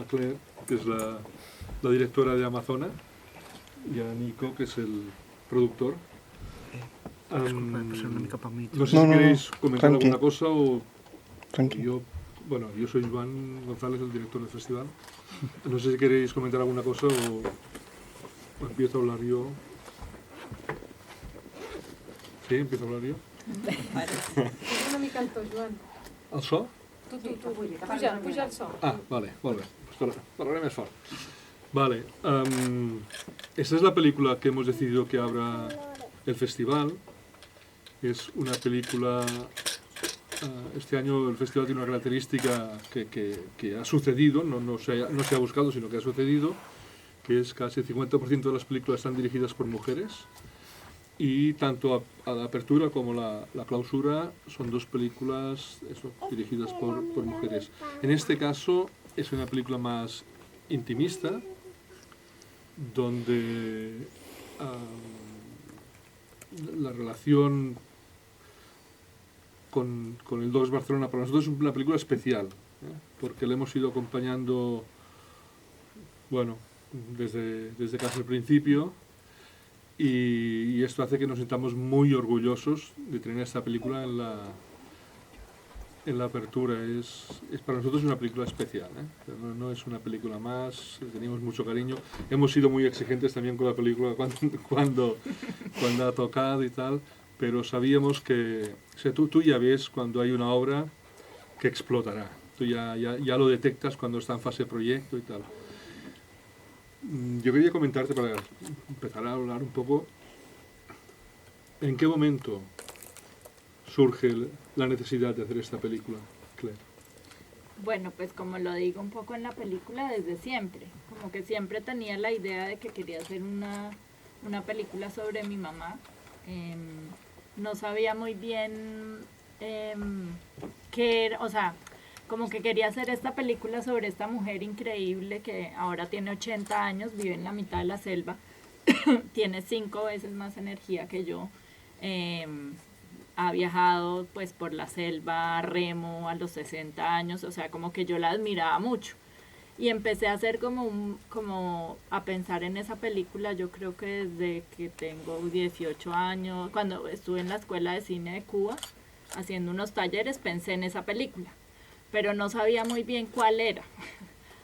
a Claire, que es la directora de Amazona, y a Nico, que es el productor. No sé si queréis comentar alguna cosa o yo. Bueno, yo soy Iván González, el director del festival. No sé si queréis comentar alguna cosa o empiezo a hablar yo. Sí, empiezo a hablar jo. Una mica el to, Joan. El so? Tu. Puja el so. Ah, vale, molt bé. Pues parlaré més fort. Vale. Esta es la película que hemos decidido que abra el festival. Es una película... este año el festival tiene una característica que ha sucedido, no se ha buscado, sino que ha sucedido, que es casi el 50% de las películas están dirigidas por mujeres. Y tanto a la apertura como la clausura son dos películas dirigidas por mujeres. En este caso es una película más intimista, donde la relación con el Docs Barcelona para nosotros es una película especial, porque le hemos ido acompañando, bueno, desde casi el principio. Y esto hace que nos sintamos muy orgullosos de tener esta película en la apertura. Para nosotros es una película especial, no es una película más, tenemos mucho cariño. Hemos sido muy exigentes también con la película cuando ha tocado y tal, pero sabíamos que tú ya ves cuando hay una obra que explotará. Tú ya lo detectas cuando está en fase de proyecto y tal. Yo quería comentarte, para empezar a hablar un poco, ¿en qué momento surge la necesidad de hacer esta película, Claire? Bueno, pues como lo digo un poco en la película, desde siempre. Como que siempre tenía la idea de que quería hacer una película sobre mi mamá. No sabía muy bien qué era, o sea, como que quería hacer esta película sobre esta mujer increíble que ahora tiene 80 años, vive en la mitad de la selva, tiene 5 veces más energía que yo, ha viajado pues por la selva a remo a los 60 años, o sea, como que yo la admiraba mucho. Y empecé a hacer como a pensar en esa película, yo creo que desde que tengo 18 años, cuando estuve en la Escuela de Cine de Cuba, haciendo unos talleres, pensé en esa película. Pero no sabía muy bien cuál era,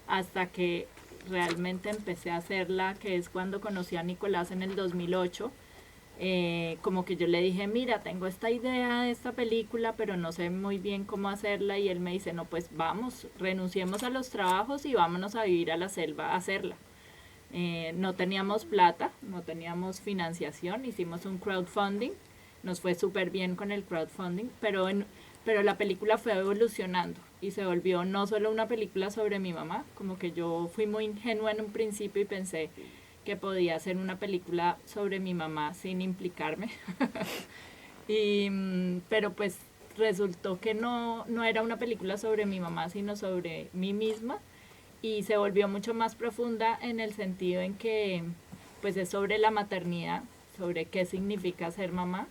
hasta que realmente empecé a hacerla, que es cuando conocí a Nicolás en el 2008. Como que yo le dije, mira, tengo esta idea de esta película, pero no sé muy bien cómo hacerla, y él me dice, no, pues vamos, renunciemos a los trabajos y vámonos a vivir a la selva a hacerla. No teníamos plata, no teníamos financiación, hicimos un crowdfunding, nos fue súper bien con el crowdfunding, pero la película fue evolucionando y se volvió no solo una película sobre mi mamá, como que yo fui muy ingenua en un principio y pensé que podía ser una película sobre mi mamá sin implicarme. Pero pues resultó que no era una película sobre mi mamá, sino sobre mí misma, y se volvió mucho más profunda en el sentido en que pues es sobre la maternidad, sobre qué significa ser mamá,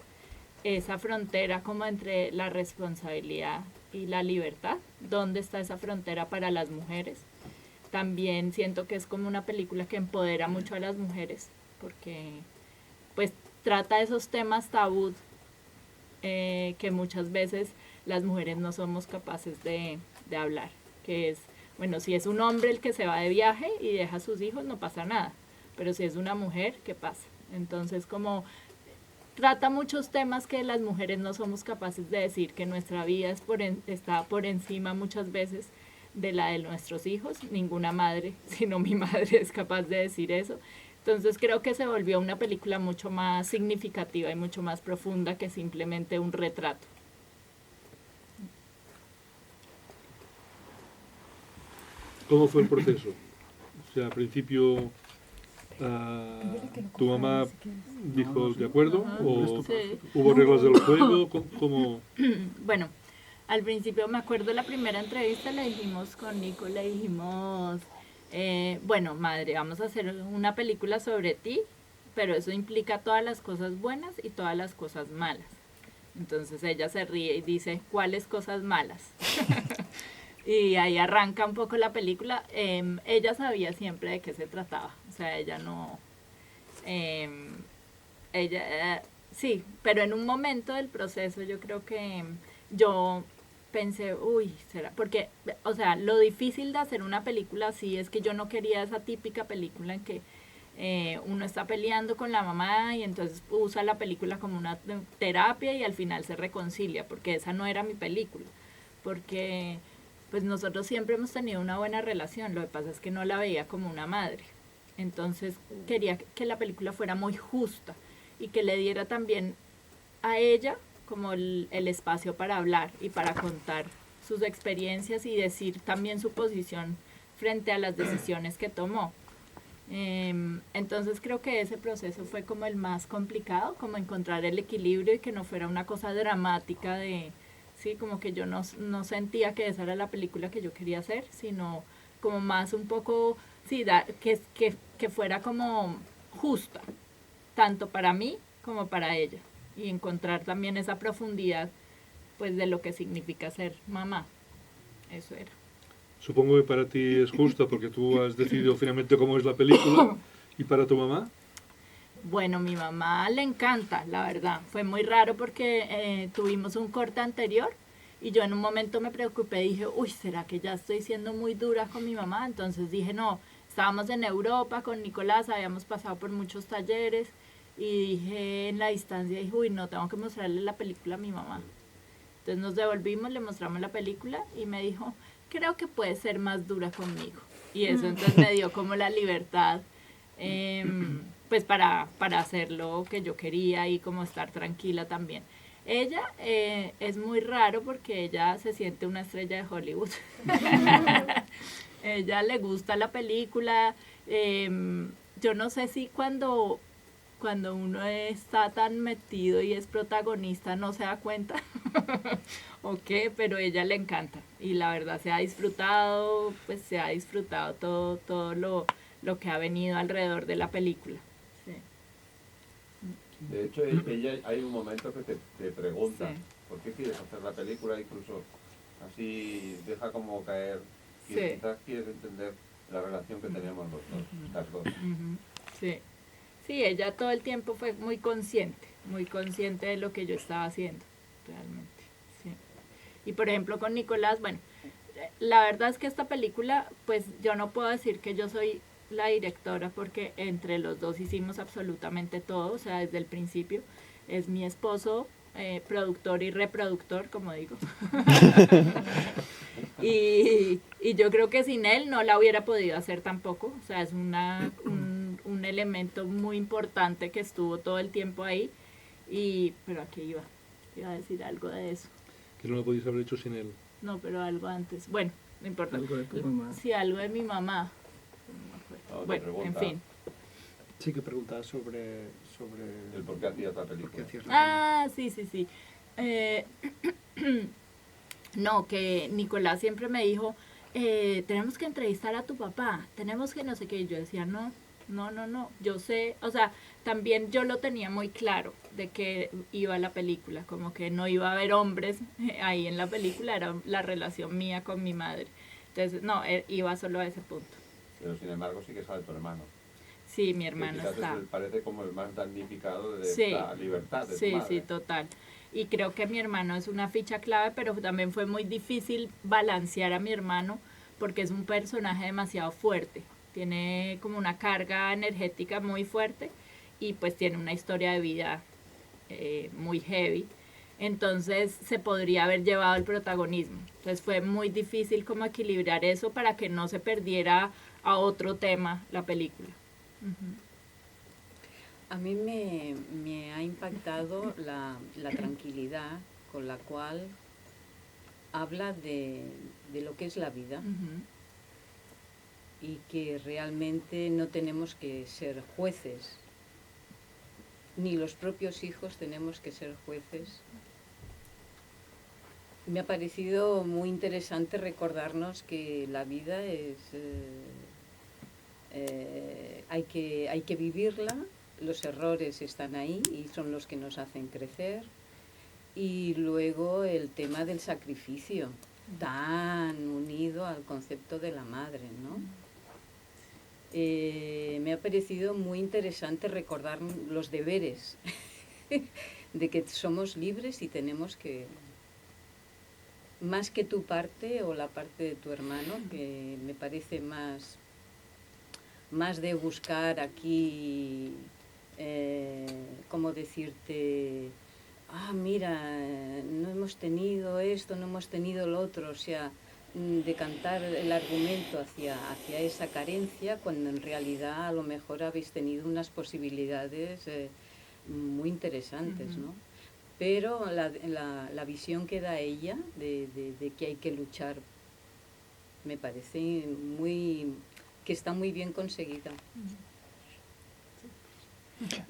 esa frontera como entre la responsabilidad y la libertad, dónde está esa frontera para las mujeres. También siento que es como una película que empodera mucho a las mujeres, porque pues trata esos temas tabú que muchas veces las mujeres no somos capaces de hablar, que es, bueno, si es un hombre el que se va de viaje y deja a sus hijos, no pasa nada, pero si es una mujer, ¿qué pasa? Entonces como trata muchos temas que las mujeres no somos capaces de decir, que nuestra vida está por encima muchas veces de la de nuestros hijos. Ninguna madre, sino mi madre, es capaz de decir eso. Entonces creo que se volvió una película mucho más significativa y mucho más profunda que simplemente un retrato. ¿Cómo fue el proceso? O sea, al principio tu mamá dijo de acuerdo, o sí, hubo reglas del juego, ¿cómo? Bueno, al principio me acuerdo la primera entrevista, le dijimos con Nico, le dijimos, bueno, madre, vamos a hacer una película sobre ti, pero eso implica todas las cosas buenas y todas las cosas malas. Entonces ella se ríe y dice, ¿cuáles cosas malas? Y ahí arranca un poco la película. Ella sabía siempre de qué se trataba, o sea, ella no... em, ella, sí, pero en un momento del proceso yo creo que yo pensé, uy, será, porque, o sea, lo difícil de hacer una película así es que yo no quería esa típica película en que uno está peleando con la mamá y entonces usa la película como una terapia y al final se reconcilia, porque esa no era mi película, porque pues nosotros siempre hemos tenido una buena relación, lo que pasa es que no la veía como una madre, entonces quería que la película fuera muy justa y que le diera también a ella como el espacio para hablar y para contar sus experiencias y decir también su posición frente a las decisiones que tomó. Entonces creo que ese proceso fue como el más complicado, como encontrar el equilibrio y que no fuera una cosa dramática de, sí, como que yo no sentía que esa era la película que yo quería hacer, sino como más un poco, sí, que fuera como justa, tanto para mí como para ella, y encontrar también esa profundidad pues de lo que significa ser mamá. Eso era. Supongo que para ti es justa porque tú has decidido finalmente cómo es la película. ¿Y para tu mamá? Bueno, mi mamá le encanta, la verdad. Fue muy raro porque tuvimos un corte anterior y yo en un momento me preocupé y dije, uy, ¿será que ya estoy siendo muy dura con mi mamá? Entonces dije, no, estábamos en Europa con Nicolás, habíamos pasado por muchos talleres y dije en la distancia, dije, uy, no, tengo que mostrarle la película a mi mamá. Entonces nos devolvimos, le mostramos la película y me dijo, creo que puede ser más dura conmigo. Y eso entonces me dio como la libertad, pues para hacer lo que yo quería y como estar tranquila también. Ella es muy raro porque ella se siente una estrella de Hollywood. Ella le gusta la película. Yo no sé si cuando uno está tan metido y es protagonista no se da cuenta o qué, pero ella le encanta y la verdad se ha disfrutado todo lo que ha venido alrededor de la película. Sí. De hecho, ella hay un momento que te pregunta, Sí. ¿por qué quieres hacer la película? Incluso así deja como caer, Sí. quizás quieres entender la relación que teníamos los dos, las dos. Sí. Sí, ella todo el tiempo fue muy consciente de lo que yo estaba haciendo, realmente. Sí. Y por ejemplo con Nicolás, bueno, la verdad es que esta película, pues yo no puedo decir que yo soy la directora porque entre los dos hicimos absolutamente todo, o sea, desde el principio. Es mi esposo, productor y reproductor, como digo. y yo creo que sin él no la hubiera podido hacer tampoco, o sea, es un elemento muy importante que estuvo todo el tiempo ahí. Pero aquí iba a decir algo de eso. Que no lo podéis haber hecho sin él. No, pero algo antes. Bueno, no importa. Algo de tu mamá. Sí, algo de mi mamá. Bueno, en fin. Sí, que preguntaba sobre El por qué hacías la por qué película. hacías la Sí. No, que Nicolás siempre me dijo, tenemos que entrevistar a tu papá, tenemos que no sé qué. Y yo decía, no, yo sé, o sea, también yo lo tenía muy claro de que iba la película, como que no iba a haber hombres ahí en la película, era la relación mía con mi madre. Entonces, no, iba solo a ese punto. Pero sin embargo sí que sale tu hermano. Sí, mi Que hermano quizás está. parece como el más damnificado de Sí, la libertad de tu sí, madre. sí, total. Y creo que mi hermano es una ficha clave, pero también fue muy difícil balancear a mi hermano porque es un personaje demasiado fuerte. Tiene como una carga energética muy fuerte y pues tiene una historia de vida muy heavy. Entonces se podría haber llevado el protagonismo. Entonces fue muy difícil como equilibrar eso para que no se perdiera a otro tema la película. A mí me ha impactado la tranquilidad con la cual habla de lo que es la vida y que realmente no tenemos que ser jueces, ni los propios hijos tenemos que ser jueces. Me ha parecido muy interesante recordarnos que la vida es hay que vivirla. Los errores están ahí y son los que nos hacen crecer. Y luego el tema del sacrificio. tan unido al concepto de la madre, ¿no? Me ha parecido muy interesante recordar los deberes de que somos libres y tenemos que, más que tu parte o la parte de tu hermano, que me parece más de buscar aquí, ¿cómo decirte? Mira, no hemos tenido esto, no hemos tenido lo otro, o sea, decantar el argumento hacia esa carencia, cuando en realidad a lo mejor habéis tenido unas posibilidades muy interesantes, ¿no? Pero la visión que da ella de que hay que luchar me parece que está muy bien conseguida.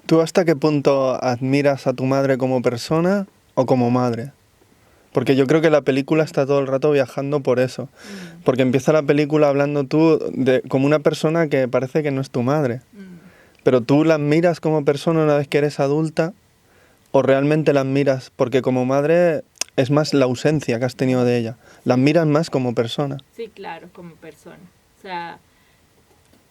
¿Tú hasta qué punto admiras a tu madre como persona o como madre? Porque yo creo que la película está todo el rato viajando por eso. Porque empieza la película hablando tú como una persona que parece que no es tu madre. Pero tú la admiras como persona una vez que eres adulta, o realmente la admiras porque como madre es más la ausencia que has tenido de ella. La admiras más como persona. Sí, claro, como persona. O sea,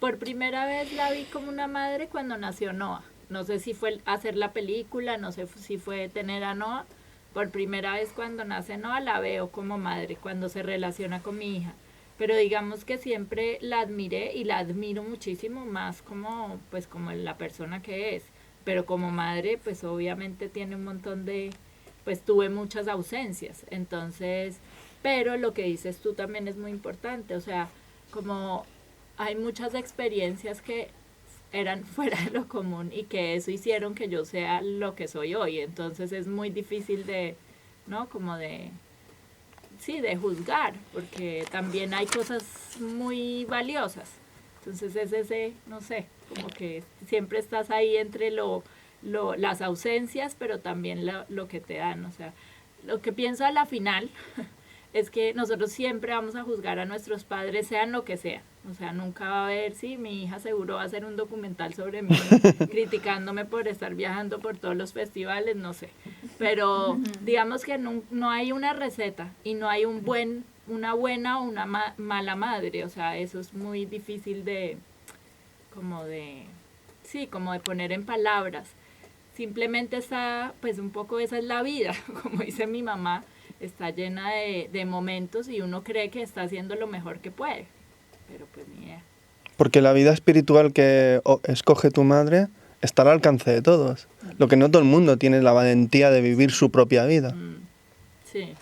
por primera vez la vi como una madre cuando nació Noah. No sé si fue hacer la película, no sé si fue tener a Noah. Por primera vez cuando nace Noah la veo como madre, cuando se relaciona con mi hija. Pero digamos que siempre la admiré y la admiro muchísimo más como la persona que es. Pero como madre, pues obviamente tiene un montón pues tuve muchas ausencias. Entonces, pero lo que dices tú también es muy importante. O sea, como hay muchas experiencias que eran fuera de lo común y que eso hicieron que yo sea lo que soy hoy. Entonces es muy difícil ¿no? Como de juzgar, porque también hay cosas muy valiosas. Entonces es ese, no sé, como que siempre estás ahí entre las ausencias, pero también lo que te dan. O sea, lo que pienso a la final es que nosotros siempre vamos a juzgar a nuestros padres, sean lo que sea. O sea, nunca va a haber, mi hija seguro va a hacer un documental sobre mí, criticándome por estar viajando por todos los festivales, no sé. Pero digamos que no hay una receta y no hay una buena o una mala madre. O sea, eso es muy difícil como de poner en palabras. Simplemente pues un poco esa es la vida, como dice mi mamá, está llena de momentos y uno cree que está haciendo lo mejor que puede, pero pues ni idea. Porque la vida espiritual que escoge tu madre está al alcance de todos. Lo que no todo el mundo tiene la valentía de vivir su propia vida. Sí,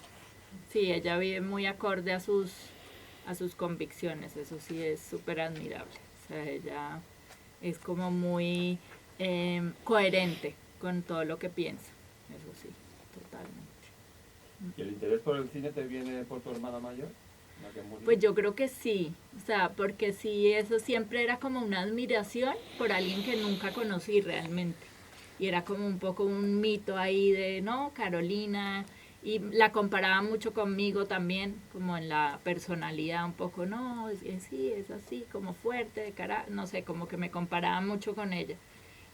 ella vive muy acorde a sus convicciones, eso sí es súper admirable. O sea, ella es como muy coherente con todo lo que piensa, eso sí, totalmente. ¿Y el interés por el cine te viene por tu hermana mayor? ¿La que murió? Pues yo creo que sí, o sea, porque sí, eso siempre era como una admiración por alguien que nunca conocí realmente. Y era como un poco un mito ahí de, ¿no? Carolina, y la comparaba mucho conmigo también, como en la personalidad un poco, no, sí, es así, como fuerte, de cara, no sé, como que me comparaba mucho con ella.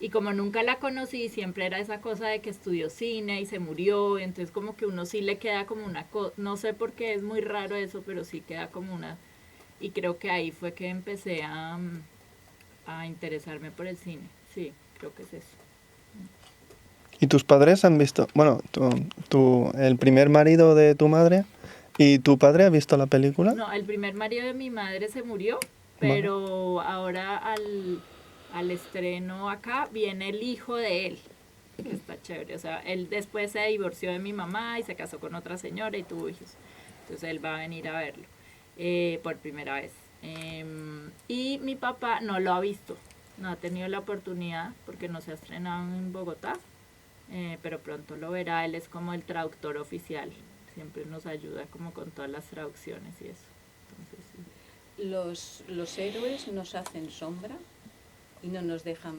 Y como nunca la conocí, siempre era esa cosa de que estudió cine y se murió, entonces como que uno sí le queda como una cosa, no sé por qué es muy raro eso, pero sí queda como una, y creo que ahí fue que empecé a interesarme por el cine, sí, creo que es eso. ¿Y tus padres han visto, bueno, el primer marido de tu madre y tu padre ha visto la película? No, el primer marido de mi madre se murió, pero ahora al estreno acá viene el hijo de él, que está chévere. O sea, él después se divorció de mi mamá y se casó con otra señora y tuvo hijos. Entonces él va a venir a verlo por primera vez. Y mi papá no lo ha visto, no ha tenido la oportunidad porque no se ha estrenado en Bogotá, pero pronto lo verá. Él es como el traductor oficial, siempre nos ayuda como con todas las traducciones y eso. Entonces, sí. Los héroes nos hacen sombra y no nos dejan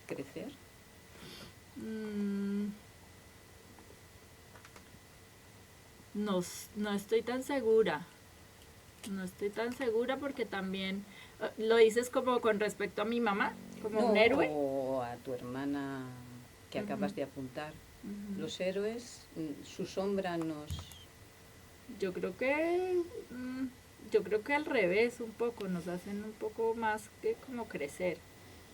crecer. No estoy tan segura. No estoy tan segura porque también lo dices como con respecto a mi mamá, como un héroe. O a tu hermana que acabas de apuntar. Los héroes, su sombra Yo creo que al revés un poco, nos hacen un poco más que como crecer.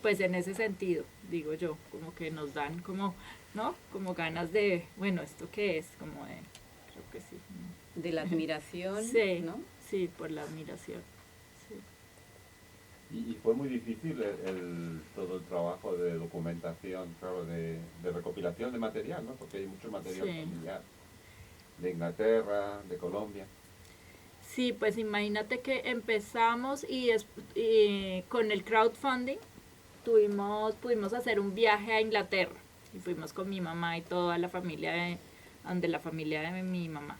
Pues en ese sentido, digo yo, como que nos dan como, ¿no? Como ganas de, bueno, ¿esto qué es? Como de, creo que sí. De la admiración, Sí, ¿no? sí, por la admiración. Sí. Y fue muy difícil todo el trabajo de documentación, claro, de recopilación de material, ¿no? Porque hay mucho material Sí. familiar, de Inglaterra, de Colombia. Sí, pues imagínate que empezamos y con el crowdfunding pudimos hacer un viaje a Inglaterra y fuimos con mi mamá y toda la familia donde la familia de mi mamá.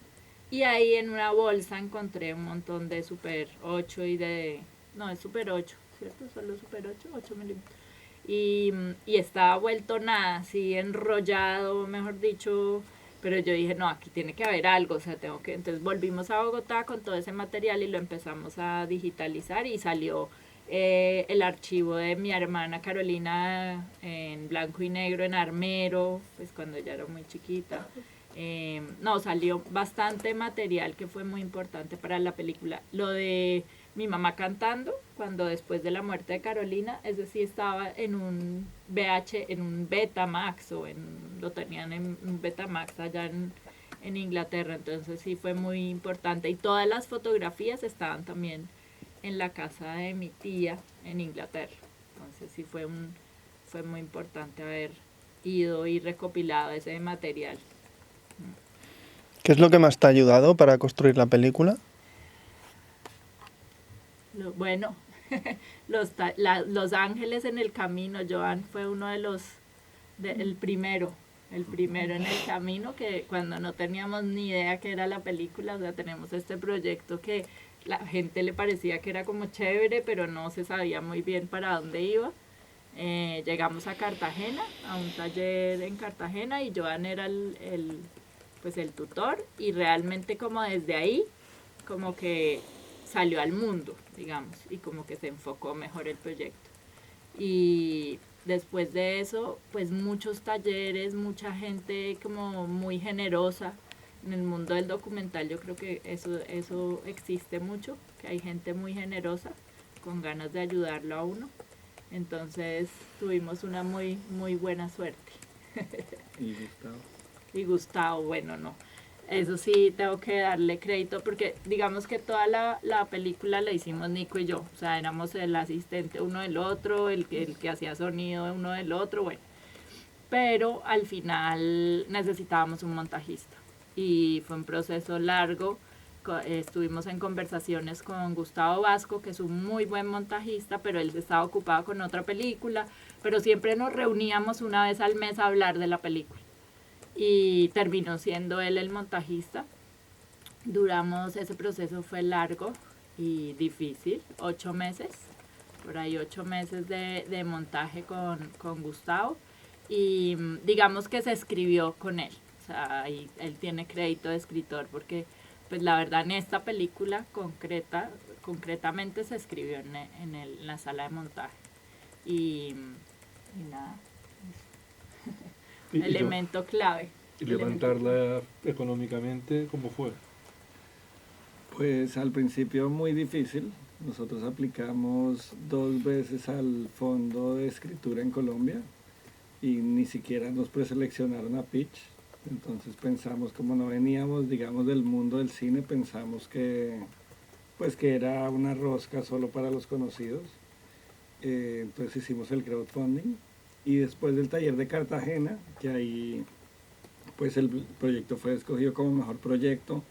Y ahí en una bolsa encontré un montón de Super 8 no, es Super 8, ¿cierto? Solo Super 8, 8 milímetros. Y estaba vuelto nada, así enrollado, mejor dicho. Pero yo dije, no, aquí tiene que haber algo, o sea, Entonces volvimos a Bogotá con todo ese material y lo empezamos a digitalizar y salió el archivo de mi hermana Carolina en blanco y negro, en armero, pues cuando ella era muy chiquita. No, salió bastante material que fue muy importante para la película. Lo de mi mamá cantando, cuando después de la muerte de Carolina, es decir, estaba en un en un Betamax lo tenían en un Betamax allá en Inglaterra, entonces sí fue muy importante. Y todas las fotografías estaban también en la casa de mi tía en Inglaterra, entonces sí fue muy importante haber ido y recopilado ese material. ¿Qué es lo que más te ha ayudado para construir la película? Bueno, los ángeles en el camino, Joan fue uno de el primero en el camino, que cuando no teníamos ni idea que era la película, o sea, tenemos este proyecto que la gente le parecía que era como chévere, pero no se sabía muy bien para dónde iba. Llegamos a Cartagena, a un taller en Cartagena, y Joan era pues el tutor, y realmente como desde ahí, como que salió al mundo, digamos, y como que se enfocó mejor el proyecto. Y después de eso, pues muchos talleres, mucha gente como muy generosa. En el mundo del documental yo creo que eso existe mucho, que hay gente muy generosa, con ganas de ayudarlo a uno. Entonces tuvimos una muy, muy buena suerte. ¿Y Gustavo? Y Gustavo, bueno, no. Eso sí, tengo que darle crédito porque digamos que toda la película la hicimos Nico y yo. O sea, éramos el asistente uno del otro, el que hacía sonido uno del otro, bueno. Pero al final necesitábamos un montajista y fue un proceso largo. Estuvimos en conversaciones con Gustavo Vasco, que es un muy buen montajista, pero él estaba ocupado con otra película, pero siempre nos reuníamos una vez al mes a hablar de la película. Y terminó siendo él el montajista. Ese proceso fue largo y difícil, 8 meses, por ahí 8 meses de montaje con Gustavo, y digamos que se escribió con él, o sea, él tiene crédito de escritor porque pues la verdad en esta película concretamente se escribió en la sala de montaje y nada. Elemento clave. ¿Y levantarla económicamente cómo fue? Pues al principio muy difícil. Nosotros aplicamos 2 veces al Fondo de Escritura en Colombia y ni siquiera nos preseleccionaron a pitch. Entonces pensamos, como no veníamos, digamos, del mundo del cine, pensamos que era una rosca solo para los conocidos. Entonces hicimos el crowdfunding y después del taller de Cartagena, que ahí pues el proyecto fue escogido como mejor proyecto,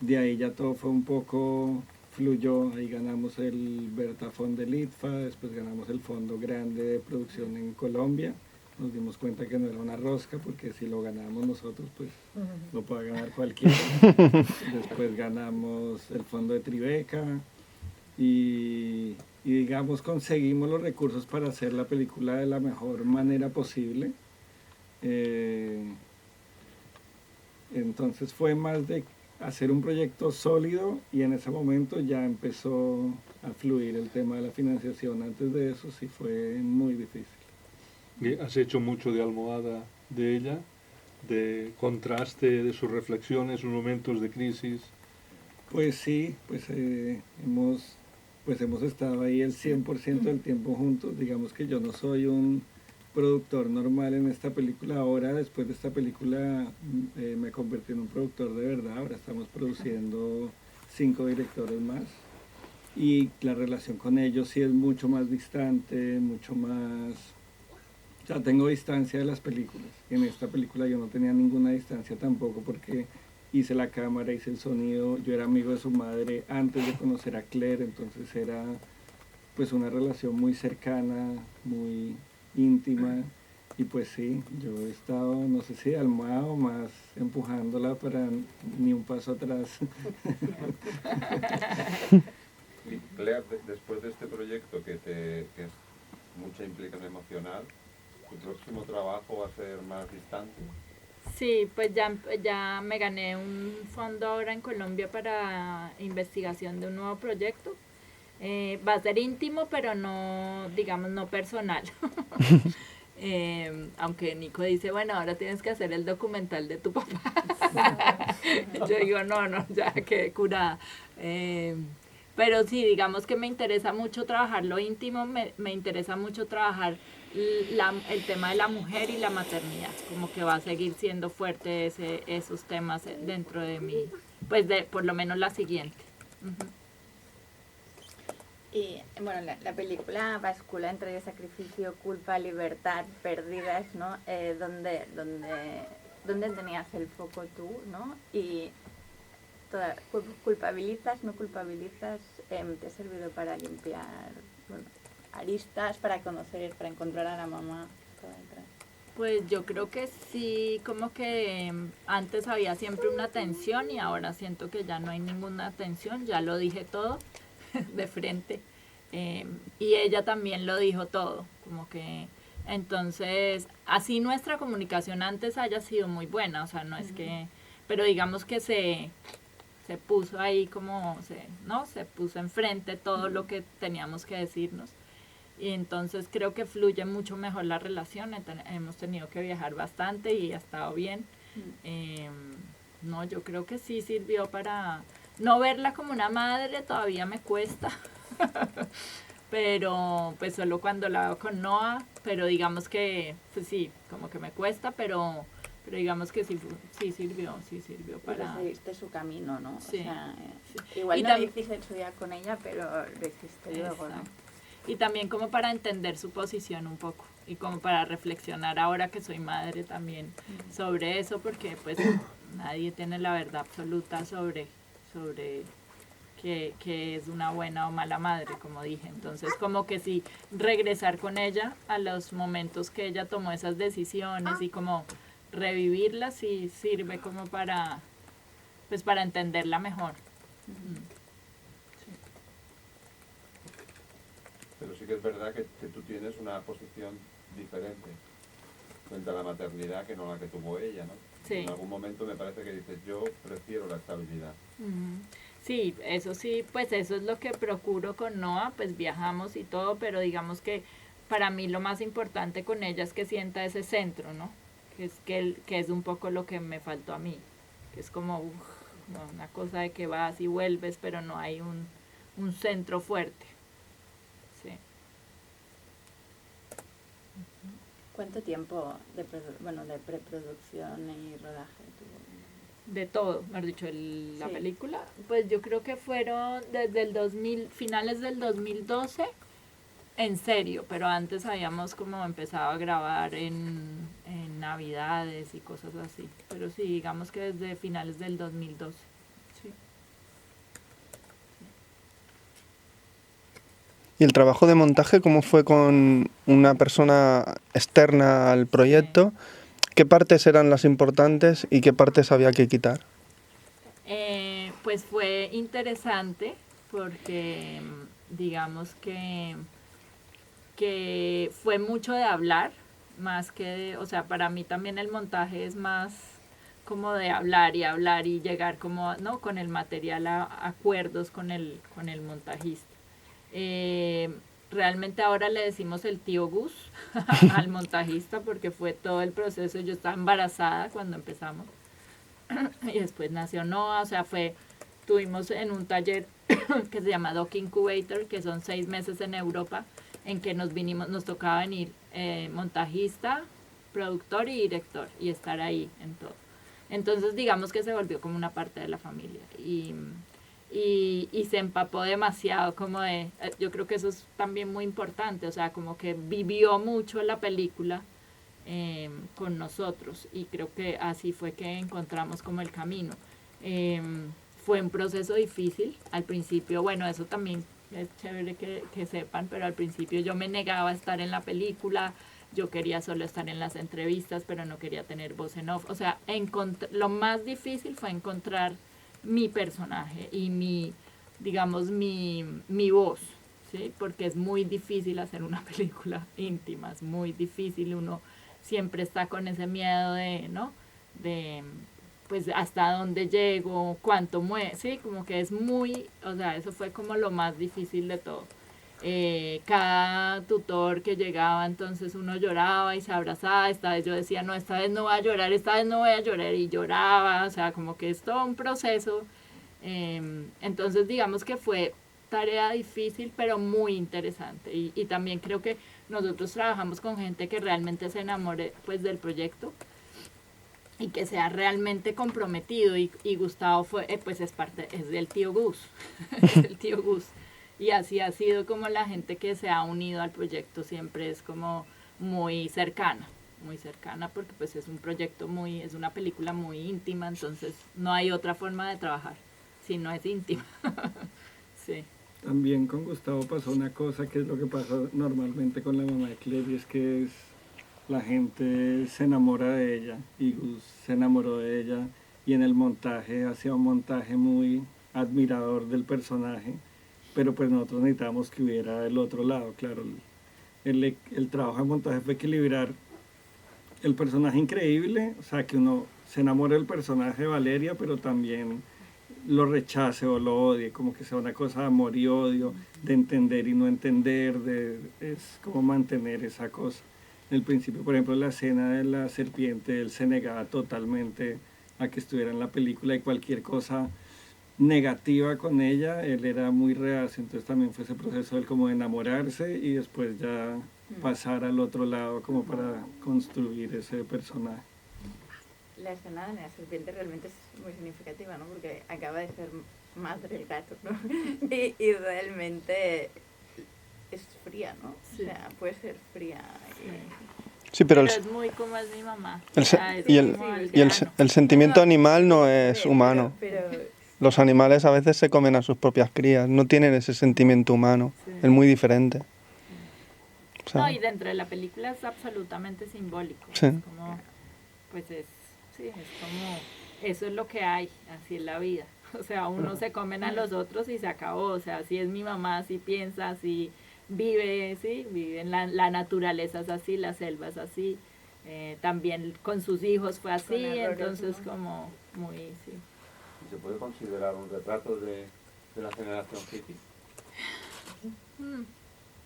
de ahí ya todo fue un poco, fluyó, ahí ganamos el Bertafond del ITFA, después ganamos el Fondo Grande de Producción en Colombia, nos dimos cuenta que no era una rosca, porque si lo ganamos nosotros, pues lo puede ganar cualquiera. Después ganamos el Fondo de Tribeca y digamos conseguimos los recursos para hacer la película de la mejor manera posible. Entonces fue más de hacer un proyecto sólido y en ese momento ya empezó a fluir el tema de la financiación. Antes de eso sí fue muy difícil. Has hecho mucho de almohada de ella, de contraste de sus reflexiones, sus momentos de crisis Pues sí, hemos estado ahí el 100% del tiempo juntos. Digamos que yo no soy un productor normal en esta película. Ahora, después de esta película, me convertí en un productor de verdad. Ahora estamos produciendo 5 directores más. Y la relación con ellos sí es mucho más distante, mucho más... O sea, tengo distancia de las películas. En esta película yo no tenía ninguna distancia tampoco porque hice la cámara, hice el sonido. Yo era amigo de su madre antes de conocer a Claire, entonces era pues una relación muy cercana, muy íntima. Y pues sí, yo he estado, no sé si de almohada o más empujándola para ni un paso atrás. Y Claire, después de este proyecto que es mucha implicación emocional, ¿tu próximo trabajo va a ser más distante? Sí, pues ya me gané un fondo ahora en Colombia para investigación de un nuevo proyecto. Va a ser íntimo, pero no, digamos, no personal. Aunque Nico dice, bueno, ahora tienes que hacer el documental de tu papá. Yo digo, no, ya quedé curada. Pero sí, digamos que me interesa mucho trabajar lo íntimo, me interesa mucho trabajar el tema de la mujer y la maternidad, como que va a seguir siendo fuerte esos temas dentro de mí, pues por lo menos la siguiente. Uh-huh. Y bueno, la película bascula entre sacrificio, culpa, libertad, pérdidas, ¿no? Donde tenías el foco tú, ¿no? Y culpabilizas, no culpabilizas, te ha servido para limpiar, bueno, aristas, para conocer, para encontrar a la mamá. Pues yo creo que sí, como que antes había siempre una tensión y ahora siento que ya no hay ninguna tensión, ya lo dije todo de frente. Y ella también lo dijo todo, como que entonces así nuestra comunicación antes haya sido muy buena, o sea, no es que, pero digamos que se puso ahí como, se puso enfrente todo lo que teníamos que decirnos. Y entonces creo que fluye mucho mejor la relación. Hemos tenido que viajar bastante y ha estado bien. No, yo creo que sí sirvió para no verla como una madre, todavía me cuesta. Pero pues solo cuando la veo con Noah, pero digamos que pues sí, como que me cuesta, pero digamos que sí sirvió para... Seguiste su camino, ¿no? Sí. O sea, sí. Igual y no lo hiciste en su día con ella, pero lo hiciste luego, ¿no? Y también como para entender su posición un poco y como para reflexionar ahora que soy madre también sobre eso, porque pues nadie tiene la verdad absoluta sobre que es una buena o mala madre, como dije. Entonces como que sí, regresar con ella a los momentos que ella tomó esas decisiones y como revivirlas sí sirve como para entenderla mejor. Pero sí que es verdad que tú tienes una posición diferente frente a la maternidad que no la que tuvo ella, ¿no? Sí. En algún momento me parece que dices, yo prefiero la estabilidad. Sí, pues eso es lo que procuro con Noah, pues viajamos y todo, pero digamos que para mí lo más importante con ella es que sienta ese centro, ¿no? Que es un poco lo que me faltó a mí, que es como una cosa de que vas y vuelves, pero no hay un centro fuerte. Sí. ¿Cuánto tiempo de preproducción y rodaje tuvo? De todo, mejor dicho, la Sí. película, pues yo creo que fueron desde el finales del 2012, en serio, pero antes habíamos como empezado a grabar en Navidades y cosas así, pero sí, digamos que desde finales del 2012. Sí. ¿Y el trabajo de montaje cómo fue con una persona externa al proyecto? ¿Qué partes eran las importantes y qué partes había que quitar? Pues fue interesante porque digamos que fue mucho de hablar, más que o sea, para mí también el montaje es más como de hablar y llegar como, ¿no? Con el material a acuerdos con el montajista. Realmente ahora le decimos el tío Gus al montajista porque fue todo el proceso. Yo estaba embarazada cuando empezamos y después nació Noah, o sea, fue estuvimos en un taller que se llama Doc Incubator, que son 6 meses en Europa, en que nos tocaba venir montajista, productor y director, y estar ahí en todo. Entonces digamos que se volvió como una parte de la familia, y se empapó demasiado, como de, yo creo que eso es también muy importante, o sea, como que vivió mucho la película con nosotros, y creo que así fue que encontramos como el camino. Fue un proceso difícil al principio, bueno, eso también es chévere que sepan, pero al principio yo me negaba a estar en la película, yo quería solo estar en las entrevistas, pero no quería tener voz en off, o sea, lo más difícil fue encontrar mi personaje y mi voz, ¿sí? Porque es muy difícil hacer una película íntima, es muy difícil, uno siempre está con ese miedo de, ¿no? De, pues, hasta dónde llego, cuánto mueve, ¿sí? Como que es muy, o sea, eso fue como lo más difícil de todo. Cada tutor que llegaba, entonces uno lloraba y se abrazaba, esta vez yo decía, no, esta vez no voy a llorar, esta vez no voy a llorar, y lloraba, o sea, como que es todo un proceso. Entonces digamos que fue tarea difícil, pero muy interesante, y también creo que nosotros trabajamos con gente que realmente se enamore, pues, del proyecto y que sea realmente comprometido, y Gustavo fue, pues es del tío Gus, es el tío Gus. Y así ha sido como la gente que se ha unido al proyecto, siempre es como muy cercana, porque pues es un proyecto es una película muy íntima, entonces no hay otra forma de trabajar si no es íntima. Sí. También con Gustavo pasó una cosa que es lo que pasa normalmente con la mamá de Claire, y es que la gente se enamora de ella, y Gus se enamoró de ella, y en el montaje hacía un montaje muy admirador del personaje, pero pues nosotros necesitábamos que hubiera el otro lado, claro. El trabajo de montaje fue equilibrar el personaje increíble, o sea, que uno se enamore del personaje de Valeria, pero también lo rechace o lo odie, como que sea una cosa de amor y odio, de entender y no entender, es como mantener esa cosa. En el principio, por ejemplo, la escena de la serpiente, él se negaba totalmente a que estuviera en la película, y cualquier cosa negativa con ella, él era muy reacio, entonces también fue ese proceso de él como de enamorarse y después ya pasar al otro lado como para construir ese personaje. La escena de la serpiente realmente es muy significativa, ¿no? Porque acaba de ser madre el gato, ¿no? y realmente es fría, ¿no? Sí. O sea, puede ser fría. Sí, pero es muy como es mi mamá. El sentimiento animal no es humano. Los animales a veces se comen a sus propias crías, no tienen ese sentimiento humano, sí. Es muy diferente. O sea, no, y dentro de la película es absolutamente simbólico. Sí. Es como, pues es como, eso es lo que hay, así es la vida. O sea, unos se comen a los otros y se acabó. O sea, así es mi mamá, así piensa, así vive, ¿sí? Vive en la naturaleza es así, la selva es así. También con sus hijos fue así, entonces como muy, sí. ¿Se puede considerar un retrato de la generación hippie? Lo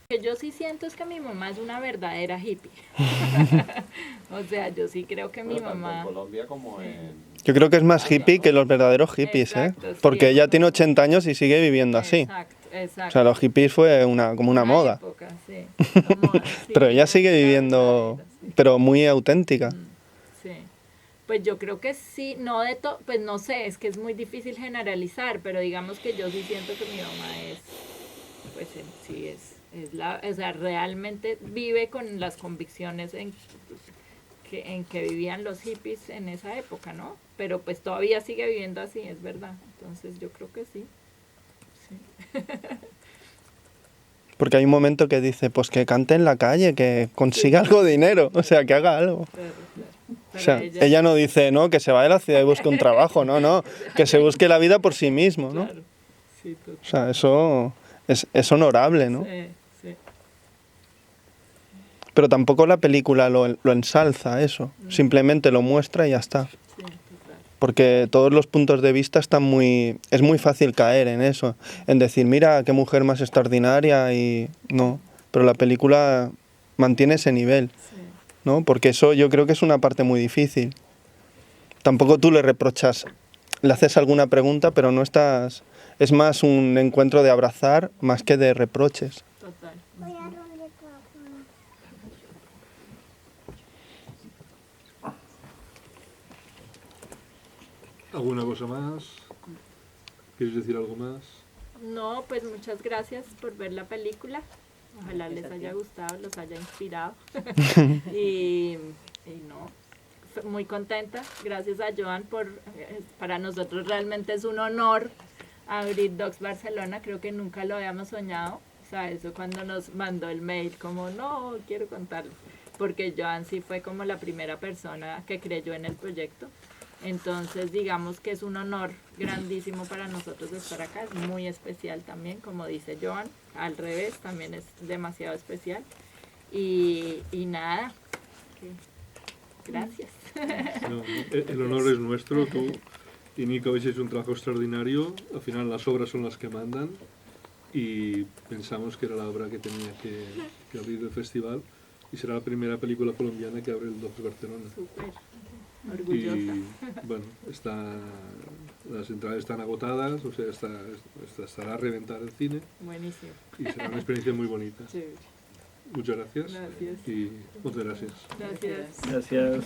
que yo sí siento es que mi mamá es una verdadera hippie. O sea, yo sí creo que mi mamá... en Colombia como en... Yo creo que es más hippie que los verdaderos hippies, exacto, porque sí, ella tiene 80 años y sigue viviendo así. Exacto. O sea, los hippies fue como una moda. Época, sí. Pero ella sigue viviendo, sí. Pero muy auténtica. Sí. Pues yo creo que sí, no de todo, pues no sé, es que es muy difícil generalizar, pero digamos que yo sí siento que mi mamá es, pues sí o sea, realmente vive con las convicciones en que vivían los hippies en esa época, ¿no? Pero pues todavía sigue viviendo así, es verdad. Entonces yo creo que sí. Porque hay un momento que dice, pues que cante en la calle, que consiga algo de dinero, o sea, que haga algo. Claro. O sea, ella no dice, no, que se vaya a la ciudad y busque un trabajo, no, que se busque la vida por sí mismo, ¿no? Claro. Sí, o sea, eso es honorable, ¿no? Sí. Pero tampoco la película lo ensalza, eso. Simplemente lo muestra y ya está. Sí, total. Porque todos los puntos de vista es muy fácil caer en eso, en decir, mira, qué mujer más extraordinaria, y no. Pero la película mantiene ese nivel. Sí. ¿No? Porque eso yo creo que es una parte muy difícil. Tampoco tú le reprochas le haces alguna pregunta, pero no estás... Es más un encuentro de abrazar más que de reproches. Total. ¿Alguna cosa más? ¿Quieres decir algo más? No, pues muchas gracias por ver la película. Ojalá les haya gustado, los haya inspirado. y no, muy contenta. Gracias a Joan para nosotros realmente es un honor abrir Docs Barcelona. Creo que nunca lo habíamos soñado. O sea, eso cuando nos mandó el mail, como no, quiero contarlo. Porque Joan sí fue como la primera persona que creyó en el proyecto. Entonces, digamos que es un honor grandísimo para nosotros estar acá, es muy especial también, como dice Joan, al revés, también es demasiado especial. Y nada, gracias. No, el honor es nuestro, tú y Nico habéis hecho un trabajo extraordinario, al final las obras son las que mandan y pensamos que era la obra que tenía que abrir el festival y será la primera película colombiana que abre el Docs Barcelona. Súper. Orgullosa. Y bueno, las entradas están agotadas, o sea, estará a reventar el cine Buenísimo. y será una experiencia muy bonita. Sí. Muchas gracias. Gracias. Y muchas gracias. Gracias. Gracias.